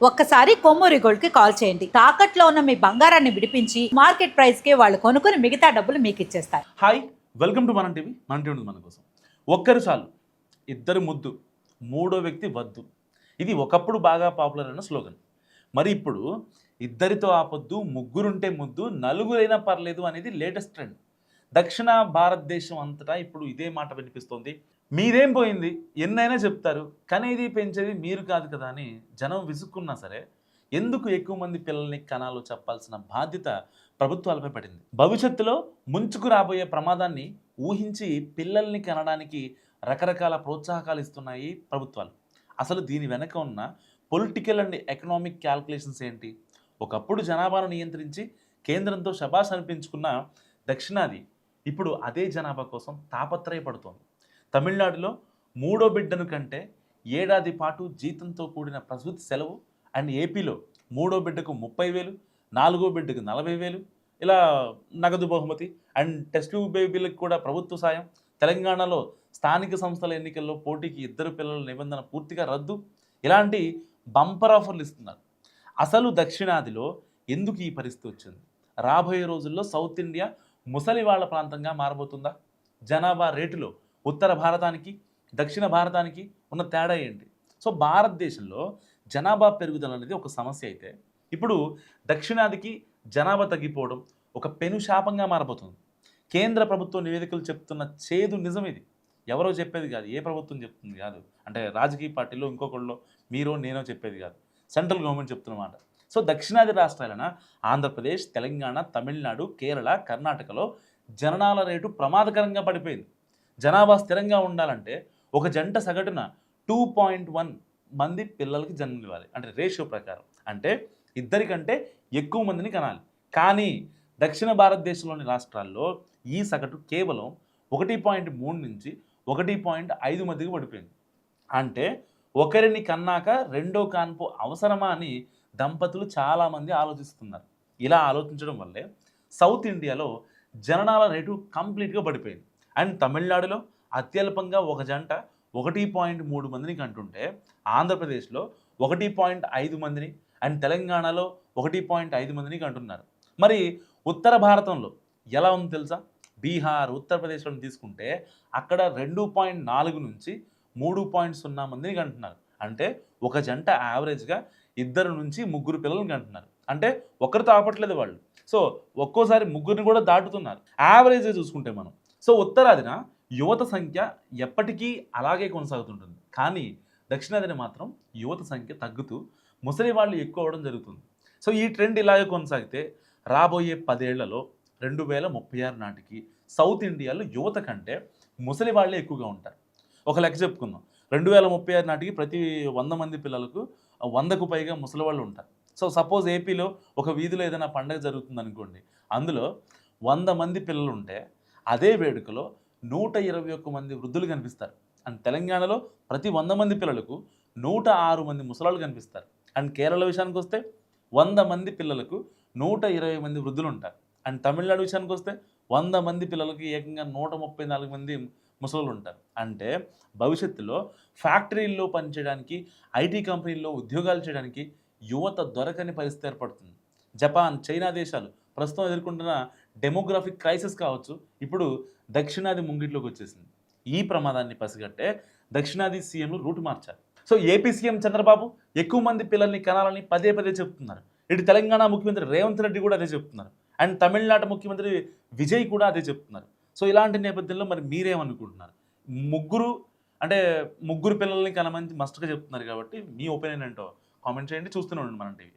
ఒక్కసారి కొమ్మూరి గోల్డ్ కి కాల్ చేయండి. తాకట్లో ఉన్న మీ బంగారాన్ని విడిపించి మార్కెట్ ప్రైస్ కి వాళ్ళు కొనుక్కుని మిగతా డబ్బులు మీకు ఇచ్చేస్తారు. హాయ్, వెల్కమ్ టు మనం టీవీ. మన టీవీ ఉంది మన కోసం. ఒక్కరు చాలు, ఇద్దరు ముద్దు, మూడో వ్యక్తి వద్దు. ఇది ఒకప్పుడు బాగా పాపులర్ అయిన స్లోగన్. మరి ఇప్పుడు ఇద్దరితో ఆపొద్దు, ముగ్గురుంటే ముద్దు, నలుగురైనా పర్లేదు అనేది లేటెస్ట్ ట్రెండ్. దక్షిణ భారతదేశం అంతటా ఇప్పుడు ఇదే మాట వినిపిస్తోంది. మీరేం పోయింది, ఎన్నైనా చెప్తారు, కనేది పెంచేది మీరు కాదు కదా అని జనం విసుక్కున్నా సరే ఎందుకు ఎక్కువ మంది పిల్లల్ని కనాలో చెప్పాల్సిన బాధ్యత ప్రభుత్వాలపై పడింది. భవిష్యత్తులో ముంచుకు రాబోయే ప్రమాదాన్ని ఊహించి పిల్లల్ని కనడానికి రకరకాల ప్రోత్సాహకాలు ఇస్తున్నాయి ప్రభుత్వాలు. అసలు దీని వెనక ఉన్న పొలిటికల్ అండ్ ఎకనామిక్ క్యాల్కులేషన్స్ ఏంటి? ఒకప్పుడు జనాభాను నియంత్రించి కేంద్రంతో శబాష్ అనిపించుకున్న దక్షిణాది ఇప్పుడు అదే జనాభా కోసం తాపత్రయపడుతోంది. తమిళనాడులో మూడో బిడ్డను కంటే ఏడాది పాటు జీతంతో కూడిన ప్రసూతి సెలవు, అండ్ ఏపీలో మూడో బిడ్డకు 30,000, నాలుగో బిడ్డకు 40,000, ఇలా నగదు బహుమతి అండ్ టెస్ట్ బేబీలకు కూడా ప్రభుత్వ సాయం. తెలంగాణలో స్థానిక సంస్థల ఎన్నికల్లో పోటీకి ఇద్దరు పిల్లల నిబంధన పూర్తిగా రద్దు. ఇలాంటి బంపర్ ఆఫర్లు ఇస్తున్నారు. అసలు దక్షిణాదిలో ఎందుకు ఈ పరిస్థితి వచ్చింది? రాబోయే రోజుల్లో సౌత్ ఇండియా ముసలి వాళ్ళ ప్రాంతంగా మారబోతుందా? జనాభా రేటులో ఉత్తర భారతానికి దక్షిణ భారతానికి ఉన్న తేడా ఏంటి? సో భారతదేశంలో జనాభా పెరుగుదల అనేది ఒక సమస్య అయితే ఇప్పుడు దక్షిణాదికి జనాభా తగ్గిపోవడం ఒక పెను శాపంగా మారబోతుంది. కేంద్ర ప్రభుత్వ నివేదికలు చెప్తున్న చేదు నిజం ఇది. ఎవరో చెప్పేది కాదు, ఏ ప్రభుత్వం చెప్తుంది కాదు, అంటే రాజకీయ పార్టీలో ఇంకొకళ్ళు మీరో నేనో చెప్పేది కాదు, సెంట్రల్ గవర్నమెంట్ చెప్తున్నమాట. సో దక్షిణాది రాష్ట్రాలైన ఆంధ్రప్రదేశ్, తెలంగాణ, తమిళనాడు, కేరళ, కర్ణాటకలో జననాల రేటు ప్రమాదకరంగా పడిపోయింది. జనాభా స్థిరంగా ఉండాలంటే ఒక జంట సగటున 2.1 మంది పిల్లలకి జన్మనివ్వాలి, అంటే రేషియో ప్రకారం. అంటే ఇద్దరికంటే ఎక్కువ మందిని కనాలి. కానీ దక్షిణ భారతదేశంలోని రాష్ట్రాల్లో ఈ సగటు కేవలం 1.3 నుంచి 1.5 మధ్యకి పడిపోయింది. అంటే ఒకరిని కన్నాక రెండో కాన్పు అవసరమా అని దంపతులు చాలామంది ఆలోచిస్తున్నారు. ఇలా ఆలోచించడం వల్లే సౌత్ ఇండియాలో జననాల రేటు కంప్లీట్గా పడిపోయింది. అండ్ తమిళనాడులో అత్యల్పంగా ఒక జంట 1.3 మందిని కంటుంటే ఆంధ్రప్రదేశ్లో 1.5 మందిని అండ్ తెలంగాణలో 1.5 మందిని కంటున్నారు. మరి ఉత్తర భారతంలో ఎలా ఉంది తెలుసా? బీహార్, ఉత్తరప్రదేశ్లో తీసుకుంటే అక్కడ 2.4 నుంచి 3.0 మందిని కంటున్నారు. అంటే ఒక జంట యావరేజ్గా 2 నుంచి 3 పిల్లలను కంటున్నారు. అంటే ఒకరితో ఆపట్లేదు వాళ్ళు. సో ఒక్కోసారి 3ని కూడా దాటుతున్నారు యావరేజ్గా చూసుకుంటే మనం. సో ఉత్తరాదిన యువత సంఖ్య ఎప్పటికీ అలాగే కొనసాగుతుంటుంది. కానీ దక్షిణాదిన మాత్రం యువత సంఖ్య తగ్గుతూ ముసలి వాళ్ళు ఎక్కువ అవ్వడం జరుగుతుంది. సో ఈ ట్రెండ్ ఇలాగే కొనసాగితే రాబోయే 10 ఏళ్లలో 2036 నాటికి సౌత్ ఇండియాలో యువత కంటే ముసలి వాళ్ళే ఎక్కువగా ఉంటారు. ఒక లెక్క చెప్పుకుందాం, 2036 నాటికి ప్రతి 100 మంది పిల్లలకు 100కు పైగా ముసలి వాళ్ళు ఉంటారు. సో సపోజ్ ఏపీలో ఒక వీధిలో ఏదైనా పండుగ జరుగుతుంది అనుకోండి, అందులో 100 మంది పిల్లలు ఉంటే అదే వేడుకలో 121 మంది వృద్ధులు కనిపిస్తారు. అండ్ తెలంగాణలో ప్రతి 100 మంది పిల్లలకు 106 మంది ముసలాళ్ళు కనిపిస్తారు. అండ్ కేరళ విషయానికి వస్తే 100 మంది పిల్లలకు 120 మంది వృద్ధులు ఉంటారు. అండ్ తమిళనాడు విషయానికి వస్తే 100 మంది పిల్లలకి ఏకంగా 134 మంది ముసలు ఉంటారు. అంటే భవిష్యత్తులో ఫ్యాక్టరీల్లో పనిచేయడానికి, ఐటీ కంపెనీల్లో ఉద్యోగాలు చేయడానికి యువత దొరకని పరిస్థితి ఏర్పడుతుంది. జపాన్, చైనా దేశాలు ప్రస్తుతం ఎదుర్కొంటున్న డెమోగ్రాఫిక్ క్రైసిస్ కావచ్చు, ఇప్పుడు దక్షిణాది ముంగిట్లోకి వచ్చేసింది. ఈ ప్రమాదాన్ని పసిగట్టే దక్షిణాది సీఎంలు రూటు మార్చారు. సో ఏపీ సీఎం చంద్రబాబు ఎక్కువ మంది పిల్లల్ని కనాలని పదే పదే చెప్తున్నారు. ఇటు తెలంగాణ ముఖ్యమంత్రి రేవంత్ రెడ్డి కూడా అదే చెప్తున్నారు. అండ్ తమిళనాడు ముఖ్యమంత్రి విజయ్ కూడా అదే చెప్తున్నారు. సో ఇలాంటి నేపథ్యంలో మరి మీరేమనుకుంటున్నారు? ముగ్గురు పిల్లల్ని కనమని మస్ట్గా చెప్తున్నారు కాబట్టి మీ ఒపీనియన్ ఏంటో కామెంట్ చేయండి. చూస్తూనే ఉండండి మనం టీవీ.